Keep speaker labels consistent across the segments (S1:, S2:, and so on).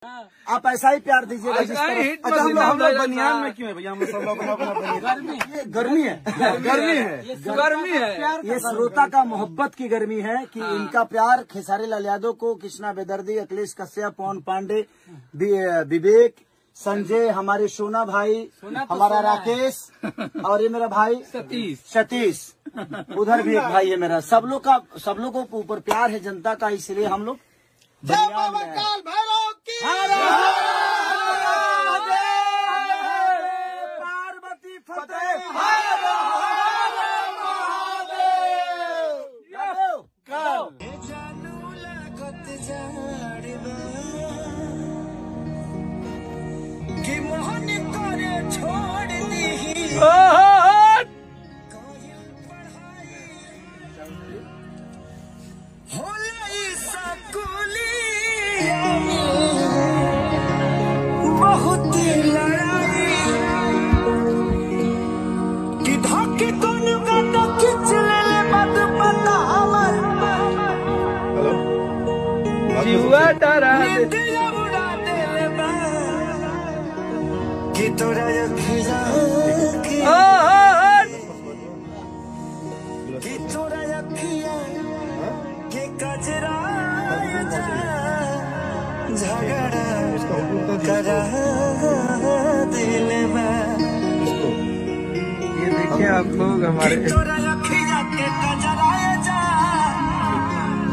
S1: आप ऐसा ही प्यार दीजिएगा जिस तरह।
S2: अच्छा हम लोग बनियान में क्यों है भैया? हम लोग सब लोग
S1: गर्मी है,
S2: गर्मी है।
S1: ये श्रोता का मोहब्बत की गर्मी है कि इनका प्यार खेसारी लाल यादव को, कृष्णा बेदर्दी, अखिलेश कश्यप, पवन पांडे, विवेक, संजय, हमारे सोना भाई, हमारा राकेश और ये मेरा भाई सतीश, उधर भी एक भाई है मेरा। सब लोगों के ऊपर प्यार है जनता का, इसलिए हम लोग पार्वती फतेह।
S3: कि मोहन करे छोड़ दी बहुत लड़ाई कि धोखे कोनो गाना खींच ले मत पता हमर
S2: जीवा डरा
S3: उड़ा दे बा कि तोरा अखिया कि तोरा अखिया के कजरा झगड़ा करा दिल में।
S2: ये देखिए आप लोग हमारे
S3: तोरा अखिया के कजरा जा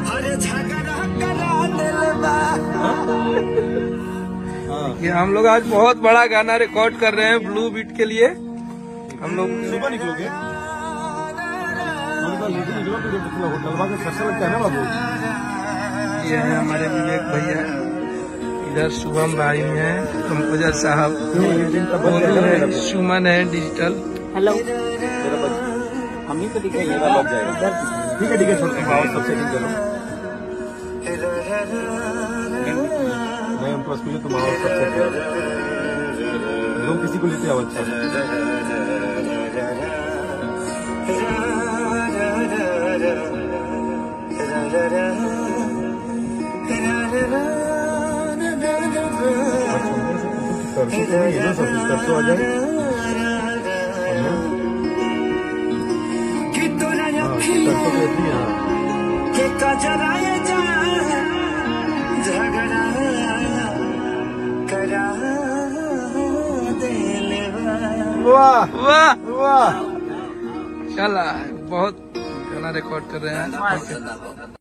S3: हर झगड़ा करा दिल में।
S2: कि हम लोग आज बहुत बड़ा गाना रिकॉर्ड कर रहे हैं ब्लू बीट के लिए। हम लोग
S4: सुबह निकलोगे?
S2: ये है हमारे विवेक भैया, इधर शुभम भाई हैं, कंपोजर साहब, बोलू है, सुमन है डिजिटल।
S1: हेलो,
S4: हम ही तो दिखेंगे ना, लग जाएगा। ठीक है छोटे भाव सब सेटिंग करो। नहीं हम प्लस मिले तो भाव सब सेट करो। लोग किसी को लेते आओ अच्छा। तो आ जाए
S3: कि तोरा अखिया के कजरा जा झगड़ा करा दिल में।
S2: वाह वाह वाह, चला बहुत गाना रिकॉर्ड कर रहे हैं।